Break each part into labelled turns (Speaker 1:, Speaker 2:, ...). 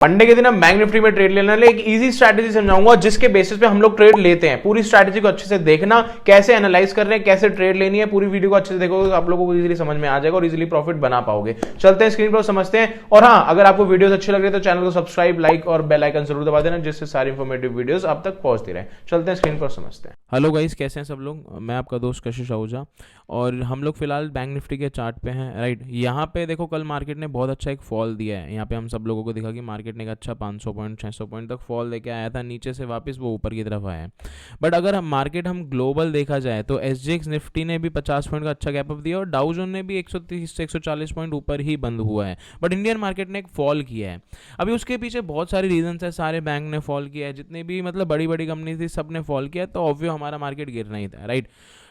Speaker 1: Monday के दिन हम बैंक निफ्टी में ट्रेड लेने वाले एक इजी स्ट्रैटेजी समझाऊंगा जिसके बेसिस पे हम लोग ट्रेड लेते हैं। पूरी स्ट्रैटेजी को अच्छे से देखना, कैसे एनालाइज कर रहे हैं, कैसे ट्रेड लेनी है, पूरी वीडियो को अच्छे से देखोगे तो आप लोगों को इजीली समझ में आ जाएगा और इजीली प्रॉफिट बना पाओगे। चलते हैं स्क्रीन पर समझते हैं। और हाँ, अगर आपको वीडियोस अच्छी लग रही है तो चैनल को सब्सक्राइब, लाइक और बेल आइकन जरूर दबा देना, जिससे सारी इंफॉर्मेटिव वीडियोस आप तक पहुंचती रहे। चलते हैं स्क्रीन पर समझते हैं।
Speaker 2: हेलो गाइस, कैसे हैं सब लोग। मैं आपका दोस्त कशिश आहूजा और हम लोग फिलहाल बैंक निफ्टी के चार्ट पे हैं। राइट, यहाँ पे देखो कल मार्केट ने बहुत अच्छा एक फॉल दिया है। यहाँ पे हम सब लोगों को दिखा कि मार्केट ने एक अच्छा 500 पॉइंट 600 पॉइंट तक फॉल लेके आया था, नीचे से वापस वो ऊपर की तरफ आया है। बट अगर हम मार्केट ग्लोबल देखा जाए तो SGX निफ्टी ने भी 50 पॉइंट का अच्छा गैप अप दिया और डाउ जोन ने भी 130 से 140 पॉइंट ऊपर ही बंद हुआ है। बट इंडियन मार्केट ने एक फॉल किया है। अभी उसके पीछे बहुत सारे रीजंस है। सारे बैंक ने फॉल किया है, जितने भी मतलब बड़ी बड़ी कंपनी थी सब ने फॉल किया, तो ऑब्वियस हमारा मार्केट गिरना ही था। राइट,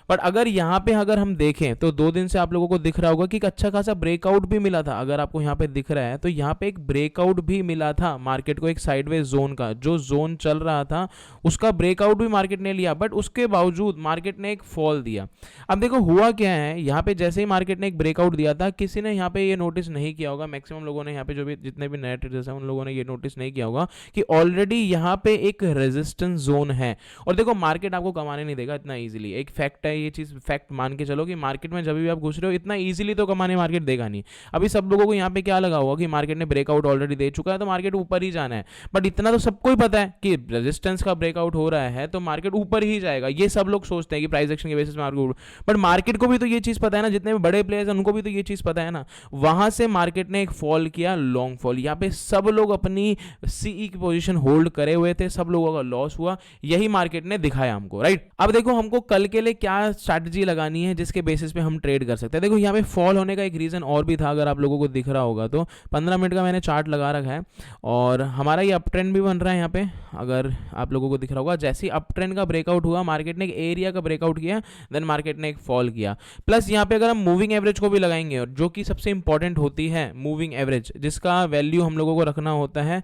Speaker 2: बट अगर यहाँ पे अगर हम देखें तो 2 दिन से आप लोगों को दिख रहा होगा कि एक अच्छा खासा ब्रेकआउट भी मिला था। अगर आपको यहाँ पे दिख रहा है तो यहाँ पे एक ब्रेकआउट भी मिला था मार्केट को, एक साइडवेज जोन का जो जोन चल रहा था उसका ब्रेकआउट भी मार्केट ने लिया। बट उसके बावजूद मार्केट ने एक फॉल दिया। अब देखो हुआ क्या है, यहाँ पे जैसे ही मार्केट ने एक ब्रेकआउट दिया था, किसी ने यहाँ पे ये नोटिस नहीं किया होगा, मैक्सिमम लोगों ने यहाँ पे जो भी जितने भी नए ट्रेडर्स हैं उन लोगों ने ये नोटिस नहीं किया होगा कि ऑलरेडी यहाँ पे एक रेजिस्टेंस जोन है। और देखो मार्केट आपको कमाने नहीं देगा इतना ईजिली, एक फैक्ट है, ये चीज फैक्ट मान के चलो कि मार्केट में जब भी आप घुस रहे हो इतना इजीली तो कमाने मार्केट देगा नहीं। अभी सब लोगों को यहाँ पे क्या लगा होगा कि मार्केट ने ब्रेकआउट ऑलरेडी दे चुका है तो मार्केट ऊपर ही जाना है। बट इतना तो सबको ही पता है कि रेजिस्टेंस का ब्रेकआउट हो रहा है तो मार्केट ऊपर ही जाएगा। ये सब लोग सोचते हैं कि प्राइस एक्शन के बेसिस में मार्केट, बट मार्केट को भी तो ये चीज पता है ना, जितने भी बड़े प्लेयर्स हैं उनको भी तो ये चीज पता है ना। वहां से मार्केट ने एक फॉल किया, लॉन्ग फॉल। यहाँ पे सब लोग अपनी सीई की पोजीशन होल्ड करे हुए थे, सब लोगों का लॉस हुआ। यही मार्केट ने दिखाया हमको। राइट, अब देखो हमको कल के लिए क्या स्ट्रैटेजी लगानी है जिसके बेसिस पे हम ट्रेड कर सकते हैं। देखो यहाँ पे फॉल होने का एक रीजन और भी था, अगर आप लोगों को दिख रहा होगा तो 15 मिनट का मैंने चार्ट लगा रखा है और हमारा ये अप ट्रेंड भी बन रहा है। यहाँ पे अगर आप लोगों को दिख रहा होगा, जैसे ही अप ट्रेंड का ब्रेकआउट हुआ मार्केट ने एक एरिया का ब्रेकआउट किया, देन मार्केट ने एक फॉल किया। प्लस यहाँ पे अगर हम मूविंग एवरेज को भी लगाएंगे, और जो कि सबसे इंपॉर्टेंट होती है मूविंग एवरेज, जिसका वैल्यू हम लोगों को रखना होता है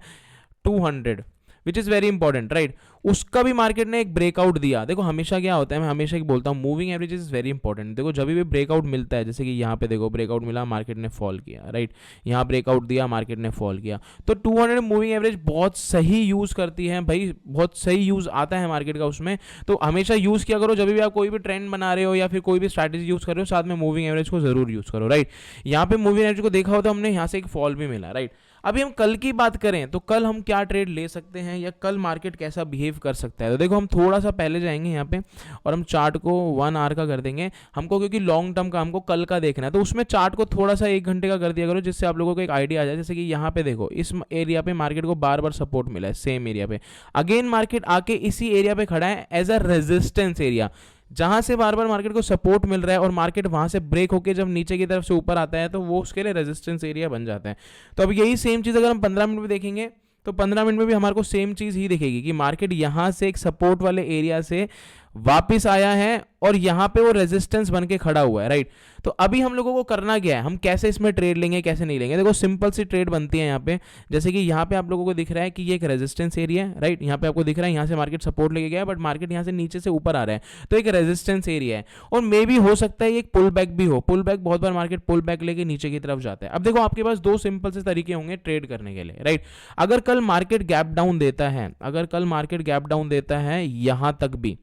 Speaker 2: 200, which is very important. Right, उसका भी मार्केट ने एक ब्रेकआउट दिया। देखो हमेशा क्या होता है, मैं हमेशा बोलता हूँ moving average is very important. देखो जब भी ब्रेकआउट मिलता है, जैसे कि यहाँ पे देखो ब्रेकआउट मिला, मार्केट ने फॉल किया। राइट, यहाँ ब्रेकआउट दिया, मार्केट ने फॉल किया, तो 200 मूविंग एवरेज बहुत सही यूज़ करती है भाई, बहुत सही यूज़ आता है मार्केट का उसमें। तो हमेशा यूज़ किया करो, जब भी आप कोई भी ट्रेंड बना रहे हो या फिर कोई भी स्ट्रैटेजी यूज़ कर रहे हो, साथ में मूविंग एवरेज को जरूर यूज़ करो। राइट, यहाँ पे मूविंग एवरेज को देखा हो तो हमने यहाँ से एक फॉल भी मिला। राइट, अभी हम कल की बात करें तो कल हम क्या ट्रेड ले सकते हैं या कल मार्केट कैसा बिहेव कर सकता है। तो देखो हम थोड़ा सा पहले जाएंगे यहाँ पे और हम चार्ट को 1 आवर का कर देंगे हमको, क्योंकि लॉन्ग टर्म का हमको कल का देखना है। तो उसमें चार्ट को थोड़ा सा 1 घंटे का कर दिया करो, जिससे आप लोगों को एक आइडिया आ जाए। जैसे कि यहाँ पे देखो इस एरिया पे मार्केट को बार बार सपोर्ट मिला है, सेम एरिया पे अगेन मार्केट आके इसी एरिया पे खड़ा है एज अ रेजिस्टेंस एरिया, जहां से बार बार मार्केट को सपोर्ट मिल रहा है और मार्केट वहां से ब्रेक होकर जब नीचे की तरफ से ऊपर आता है तो वो उसके लिए रेजिस्टेंस एरिया बन जाता है। तो अब यही सेम चीज़ अगर हम 15 मिनट में देखेंगे तो 15 मिनट में भी हमारे को सेम चीज़ ही दिखेगी कि मार्केट यहां से एक सपोर्ट वाले एरिया से वापस आया है और यहाँ पे वो रेजिस्टेंस बन के खड़ा हुआ है। राइट, तो अभी हम लोगों को करना क्या है, हम कैसे इसमें ट्रेड लेंगे कैसे नहीं लेंगे। देखो सिंपल सी ट्रेड बनती है यहाँ पे, जैसे कि यहाँ पे आप लोगों को दिख रहा है कि ये एक रेजिस्टेंस एरिया है। राइट, यहाँ पे आपको दिख रहा है यहाँ से मार्केट सपोर्ट लेके गया है, बट मार्केट यहाँ से नीचे से ऊपर आ रहा है, तो एक रेजिस्टेंस एरिया है। और मे भी हो सकता है एक पुल बैक भी हो, पुल बैक बहुत बार मार्केट पुल बैक लेके नीचे की तरफ जाता है। अब देखो आपके पास 2 सिंपल से तरीके होंगे ट्रेड करने के लिए। राइट, अगर कल मार्केट गैप डाउन देता है, अगर कल मार्केट गैप डाउन देता है यहाँ तक भी,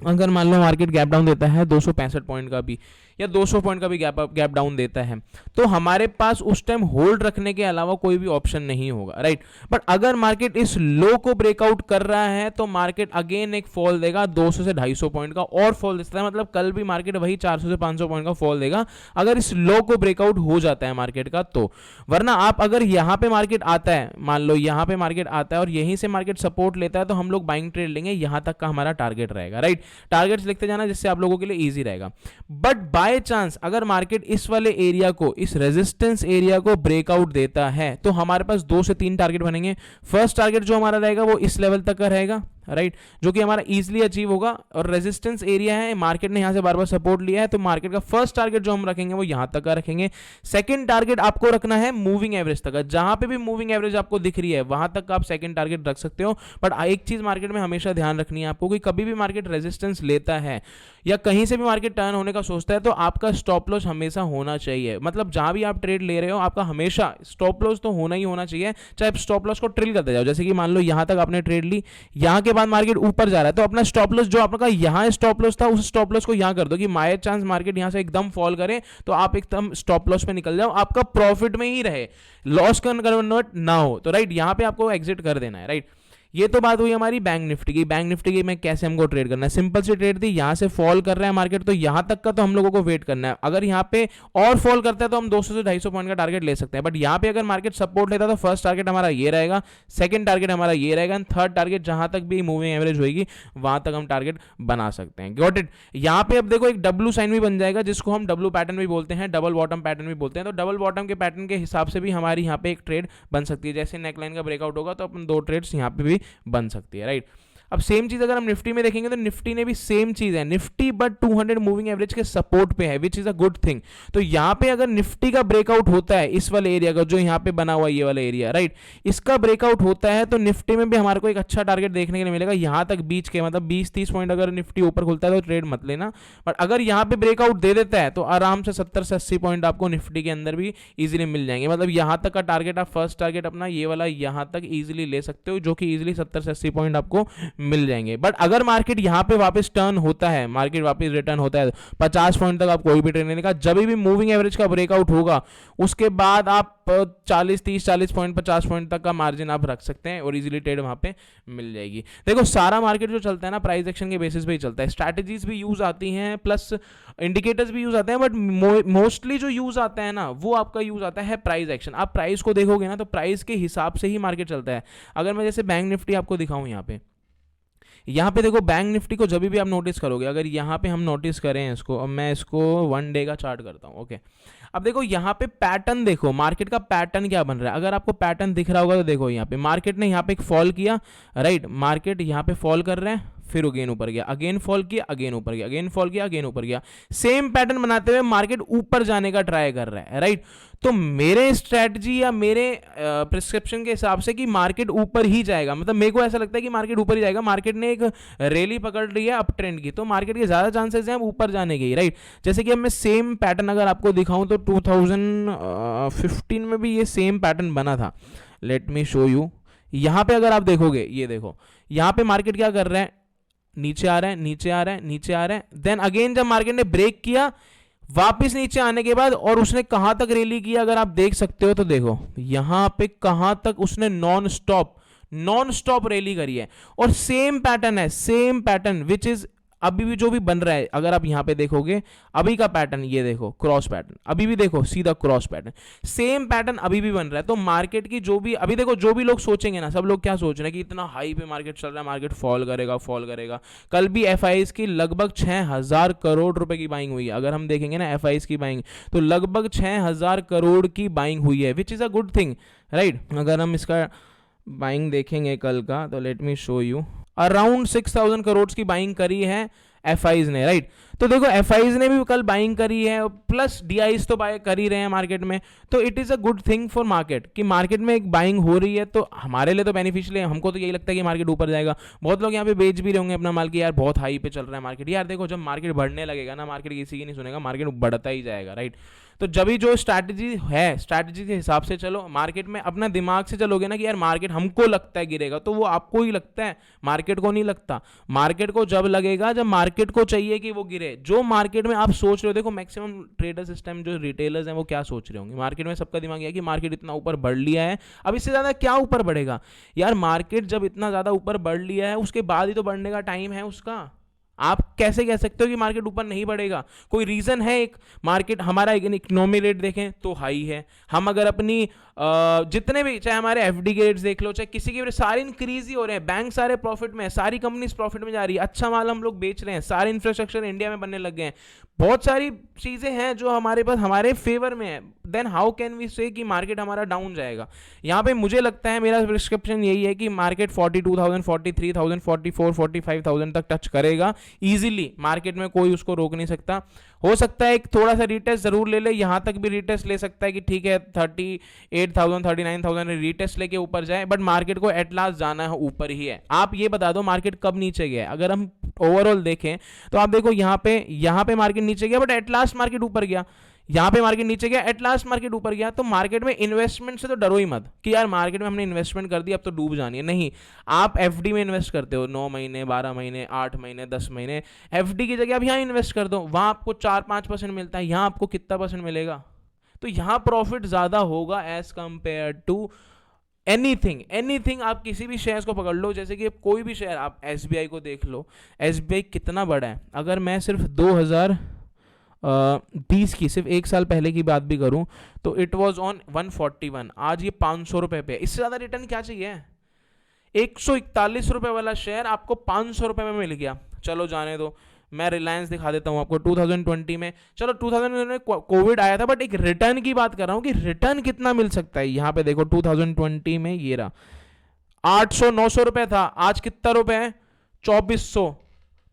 Speaker 2: अगर मान लो मार्केट गैप डाउन देता है 265 पॉइंट का भी या 200 पॉइंट का भी गैप डाउन देता है, तो हमारे पास उस टाइम होल्ड रखने के अलावा कोई भी ऑप्शन नहीं होगा। राइट, बट अगर मार्केट इस लो को ब्रेकआउट कर रहा है तो मार्केट अगेन एक फॉल देगा 200 से 250 पॉइंट का और फॉल देता है। मतलब कल भी मार्केट वही 400 से 500 पॉइंट का फॉल देगा अगर इस लो को ब्रेकआउट हो जाता है मार्केट का तो। वरना आप अगर यहाँ पे मार्केट आता है, मान लो यहाँ पे मार्केट आता है और यहीं से मार्केट सपोर्ट लेता है, तो हम लोग बाइंग ट्रेड लेंगे, यहाँ तक का हमारा टारगेट रहेगा। राइट, टारगेट्स लिखते जाना जिससे आप लोगों के लिए इजी रहेगा। बट बाय चांस अगर मार्केट इस वाले एरिया को, इस रेजिस्टेंस एरिया को ब्रेकआउट देता है, तो हमारे पास 2 से 3 टारगेट बनेंगे। फर्स्ट टारगेट जो हमारा रहेगा वो इस लेवल तक का रहेगा। राइट, जो कि हमारा इजीली अचीव होगा। और रेजिस्टेंस एरिया है, मार्केट ने यहाँ से बार बार सपोर्ट लिया है, तो मार्केट का फर्स्ट टारगेट जो हम रखेंगे वो यहाँ तक का रखेंगे। सेकंड टारगेट आपको रखना है मूविंग एवरेज तक, जहां पे भी मूविंग एवरेज आपको दिख रही है वहां तक आप सेकंड टारगेट रख सकते हो। बट एक चीज मार्केट में हमेशा ध्यान रखनी है आपको कि कभी भी मार्केट रेजिस्टेंस लेता है या कहीं से भी मार्केट टर्न होने का सोचता है तो आपका स्टॉप लॉस हमेशा होना चाहिए। मतलब जहां भी आप ट्रेड ले रहे हो आपका हमेशा स्टॉप लॉस तो होना ही होना चाहिए, चाहे आप स्टॉप लॉस को ट्रिल करते जाओ। जैसे कि मान लो यहां तक आपने ट्रेड ली, यहां के बाद मार्केट ऊपर जा रहा है तो अपना स्टॉप लॉस जो आपका यहां स्टॉप लॉस था उस स्टॉप लॉस को यहां कर दो कि बाय चांस मार्केट यहां से एकदम फॉल करे तो आप एकदम स्टॉप लॉस पे निकल जाओ, आपका प्रॉफिट में ही रहे, लॉस कन्वर्ट ना हो। तो राइट, यहां पे आपको एग्जिट कर देना है। राइट, ये तो बात हुई हमारी बैंक निफ्टी की। बैंक निफ्टी की में कैसे हमको ट्रेड करना है, सिंपल सी ट्रेड थी, यहां से फॉल कर रहा है मार्केट तो यहां तक का तो हम लोगों को वेट करना है। अगर यहां पे और फॉल करता है तो हम 200 से 250 पॉइंट का टारगेट ले सकते हैं। बट यहां पे अगर मार्केट सपोर्ट लेता है तो फर्स्ट टारगेट हमारा ये रहेगा, सेकंड टारगेट हमारा ये रहेगा, एंड थर्ड टारगेट जहां तक भी मूविंग एवरेज होगी वहां तक हम टारगेट बना सकते हैं। Got it. यहां पे अब देखो एक डब्ल्यू साइन भी बन जाएगा जिसको हम डब्ल्यू पैटर्न भी बोलते हैं, डबल बॉटम पैटर्न भी बोलते हैं। तो डबल बॉटम के पैटर्न के हिसाब से भी हमारी यहाँ पे एक ट्रेड बन सकती है। जैसे नेकलाइन का ब्रेकआउट होगा तो अपन 2 ट्रेड्स यहाँ पे भी बन सकती है। राइट, अब सेम चीज अगर हम निफ्टी में देखेंगे तो निफ्टी ने भी सेम चीज है, निफ्टी बट 200 मूविंग एवरेज के सपोर्ट पे है, which is a good thing. तो यहां पे अगर निफ्टी का ब्रेकआउट होता है इस वाले एरिया का जो यहां पे बना हुआ ये वाला एरिया, राइट, इसका ब्रेकआउट होता है तो निफ्टी में भी हमारे को एक अच्छा टारगेट देखने के लिए मिलेगा यहां तक बीच के, मतलब 20-30 पॉइंट अगर निफ्टी ऊपर खुलता है तो ट्रेड मत लेना। बट अगर यहां पे ब्रेकआउट दे देता है तो आराम से 70 से 80 पॉइंट आपको निफ्टी के अंदर भी इजीली मिल जाएंगे। मतलब यहां तक का टारगेट आप फर्स्ट टारगेट अपना ये वाला यहां तक इजीली ले सकते हो, जो कि इजीली 70 से 80 पॉइंट आपको मिल जाएंगे। बट अगर मार्केट यहां पे वापस टर्न होता है, मार्केट वापस रिटर्न होता है 50 पॉइंट तक आप कोई भी ट्रेड लेने का, जब भी मूविंग एवरेज का ब्रेकआउट होगा उसके बाद आप 40 पॉइंट 50 पॉइंट तक का मार्जिन आप रख सकते हैं और इजीली ट्रेड वहां पे मिल जाएगी। देखो सारा मार्केट जो चलता है ना प्राइस एक्शन के बेसिस पे ही चलता है, स्ट्रैटेजीज भी यूज आती हैं प्लस इंडिकेटर्स भी यूज आते हैं, बट मोस्टली जो यूज आता है ना वो आपका यूज आता है प्राइस एक्शन। आप प्राइस को देखोगे ना तो प्राइस के हिसाब से ही मार्केट चलता है। अगर मैं जैसे बैंक निफ्टी आपको दिखाऊं यहाँ पे देखो बैंक निफ्टी को जब भी आप नोटिस करोगे, अगर यहाँ पे हम नोटिस करें इसको, अब मैं इसको 1 डे का चार्ट करता हूँ। ओके, अब देखो यहाँ पे पैटर्न देखो, मार्केट का पैटर्न क्या बन रहा है। अगर आपको पैटर्न दिख रहा होगा तो देखो यहाँ पे मार्केट ने यहाँ पे एक फॉल किया, राइट, मार्केट यहाँ पे फॉल कर रहे हैं, फिर अगेन ऊपर गया, अगेन फॉल किया, अगेन ऊपर गया, अगेन फॉल किया, अगेन ऊपर गया, सेम पैटर्न बनाते हुए मार्केट ऊपर जाने का ट्राई कर रहा है। राइट, तो मेरे स्ट्रैटेजी या मेरे प्रिस्क्रिप्शन के हिसाब से कि मार्केट ऊपर ही जाएगा, मतलब मेरे को ऐसा लगता है कि मार्केट ऊपर ही जाएगा। मार्केट ने एक रैली पकड़ ली है अप ट्रेंड की, तो मार्केट के ज्यादा चांसेस हैं ऊपर जाने के। राइट, जैसे कि अब मैं सेम पैटर्न अगर आपको दिखाऊं तो 2015 में भी ये सेम पैटर्न बना था। Let me show you. यहां पे अगर आप देखोगे, ये देखो यहां पे मार्केट क्या कर रहा है, नीचे आ रहा है, नीचे आ रहा है, नीचे आ रहा है, देन अगेन जब मार्केट ने ब्रेक किया वापस नीचे आने के बाद, और उसने कहां तक रैली किया अगर आप देख सकते हो तो देखो यहां पे कहां तक उसने नॉन स्टॉप रैली करी है। और सेम पैटर्न है, सेम पैटर्न विच इज अभी भी जो भी बन रहा है। अगर आप यहां पे देखोगे अभी का पैटर्न, ये देखो क्रॉस पैटर्न, अभी भी देखो सीधा क्रॉस पैटर्न, सेम पैटर्न अभी भी बन रहा है। तो मार्केट की जो भी अभी देखो, जो भी लोग सोचेंगे ना, सब लोग क्या सोच रहे हैं कि इतना हाई पे मार्केट चल रहा है, मार्केट फॉल करेगा। कल भी एफआईज की लगभग 6000 करोड़ रुपए की बाइंग हुई है। अगर हम देखेंगे ना एफआईज की बाइंग तो लगभग 6000 करोड़ की बाइंग हुई है, which is a good thing. Right, अगर हम इसका बाइंग देखेंगे कल का तो let me show you, around 6000 crore की बाइंग करी है एफआईज ने। राइट, तो देखो एफआईज ने भी कल बाइंग करी है, प्लस डीआईज तो बाय कर ही रहे हैं मार्केट में। तो it is a good thing for market कि मार्केट में एक बाइंग हो रही है, तो हमारे लिए तो बेनिफिशियल है। हमको तो यही लगता है कि मार्केट ऊपर जाएगा। बहुत लोग यहाँ पे बेच भी रहे होंगे अपना माल कि यार बहुत हाई पे चल रहा है मार्केट। यार देखो जब मार्केट बढ़ने लगेगा ना, मार्केट किसी की नहीं सुनेगा, मार्केट बढ़ता ही जाएगा। राइट, तो जब भी जो स्ट्रैटेजी है, स्ट्रैटेजी के हिसाब से चलो। मार्केट में अपना दिमाग से चलोगे ना कि यार मार्केट हमको लगता है गिरेगा, तो वो आपको ही लगता है, मार्केट को नहीं लगता। मार्केट को जब लगेगा जब मार्केट को चाहिए कि वो गिरे। जो मार्केट में आप सोच रहे हो, देखो मैक्सिमम ट्रेडर्स इस टाइम जो रिटेलर्स हैं वो क्या सोच रहे होंगे, मार्केट में सबका दिमाग है कि मार्केट इतना ऊपर बढ़ लिया है, अब इससे ज्यादा क्या ऊपर बढ़ेगा। यार मार्केट जब इतना ज्यादा ऊपर बढ़ लिया है उसके बाद ही तो बढ़ने का टाइम है उसका। आप कैसे कह सकते हो कि मार्केट ऊपर नहीं बढ़ेगा? कोई रीजन है? एक मार्केट हमारा इकोनॉमी रेट देखें तो हाई है। हम अगर अपनी जितने भी, चाहे हमारे एफडी के रेट्स देख लो, चाहे किसी के, सारे इंक्रीज ही हो रहे हैं। बैंक सारे प्रॉफिट में है, सारी कंपनीज प्रॉफिट में जा रही है, अच्छा माल हम लोग बेच रहे हैं, सारे इंफ्रास्ट्रक्चर इंडिया में बनने लग गए हैं। बहुत सारी चीज़ें हैं जो हमारे पास हमारे फेवर में है, देन हाउ कैन वी से कि मार्केट हमारा डाउन जाएगा। यहाँ पे मुझे लगता है, मेरा प्रिस्क्रिप्शन यही है कि मार्केट 42,000, 43,000, 44, 45,000 तक टच करेगा इजीली। मार्केट में कोई उसको रोक नहीं सकता। हो सकता है एक थोड़ा सा रीटेस्ट जरूर ले ले, यहाँ तक भी रीटेस्ट ले सकता है कि ठीक है 38,000, 39,000 रीटेस्ट लेके ऊपर जाए, बट मार्केट को एट लास्ट जाना है ऊपर ही है। आप ये बता दो मार्केट कब नीचे गया है। अगर हम ओवरऑल देखें तो आप देखो यहाँ पे मार्केट नीचे गया, बट एट लास्ट मार्केट ऊपर गया। यहाँ पे मार्केट नीचे गया, एट लास्ट मार्केट ऊपर गया। तो मार्केट में इन्वेस्टमेंट से तो डरो ही मत कि यार मार्केट में हमने इन्वेस्टमेंट कर दी अब तो डूब जानी है। नहीं, आप एफडी में इन्वेस्ट करते हो 9 महीने, 12 महीने, 8 महीने, 10 महीने, एफडी की जगह आप यहाँ इन्वेस्ट कर दो, वहाँ आपको 4-5% मिलता है, यहाँ आपको कितना परसेंट मिलेगा? तो यहाँ प्रॉफिट ज़्यादा होगा एज कंपेयर टू एनीथिंग। आप किसी भी शेयर्स को पकड़ लो, जैसे कि कोई भी शेयर, आप एसबीआई को देख लो। एसबीआई कितना बड़ा है। अगर मैं सिर्फ 2020 की सिर्फ एक साल पहले की बात भी करूं तो इट वाज ऑन 141, आज ये 500 रुपये पे है। इससे ज़्यादा रिटर्न क्या चाहिए? 141 रुपये वाला शेयर आपको 500 रुपये में मिल गया। चलो जाने दो, मैं रिलायंस दिखा देता हूं आपको 2020 में। चलो 2020 में कोविड आया था, बट एक रिटर्न की बात कर रहा हूं कि रिटर्न कितना मिल सकता है। यहाँ पे देखो 2020 में ये रहा 800-900 रुपये था, आज कितना रुपए है? 2400,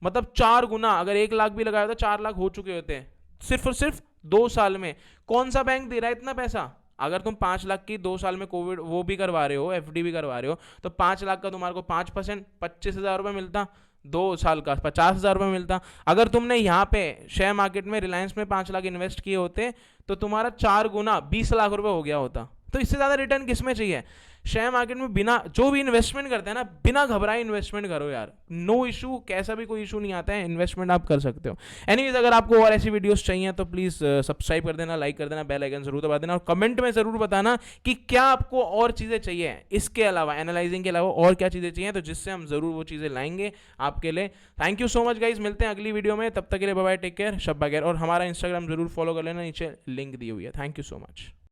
Speaker 2: मतलब 4 गुना। अगर 1 लाख भी लगाया तो 4 लाख हो चुके होते हैं सिर्फ और सिर्फ 2 साल में। कौन सा बैंक दे रहा है इतना पैसा? अगर तुम 5 लाख की 2 साल में कोविड वो भी करवा रहे हो, एफडी भी करवा रहे हो, तो 5 लाख का तुम्हारे को 5% 25,000 रुपये मिलता, 2 साल का 50,000 रुपये मिलता। अगर तुमने यहाँ पे शेयर मार्केट में रिलायंस में 5 लाख इन्वेस्ट किए होते तो तुम्हारा 4 गुना 20 लाख रुपए हो गया होता। तो इससे ज़्यादा रिटर्न किस में चाहिए? शेयर मार्केट में बिना, जो भी इन्वेस्टमेंट करते हैं ना, बिना घबराए इन्वेस्टमेंट करो यार। नो इशू, कैसा भी कोई इशू नहीं आता है, इन्वेस्टमेंट आप कर सकते हो। एनीवेज, अगर आपको और ऐसी वीडियोस चाहिए तो प्लीज़ सब्सक्राइब कर देना, लाइक कर देना, बेल आइकन जरूर दबा देना, और कमेंट में ज़रूर बताना कि क्या आपको और चीज़ें चाहिए इसके अलावा, एनालाइजिंग के अलावा और क्या चीज़ें चाहिए, तो जिससे हम ज़रूर वो चीज़ें लाएंगे आपके लिए। Thank you so much guys, मिलते हैं अगली वीडियो में। तब तक के लिए बाय बाय, टेक केयर, शब बगैर। और हमारा इंस्टाग्राम जरूर फॉलो कर लेना, नीचे लिंक दी हुई है। Thank you so much.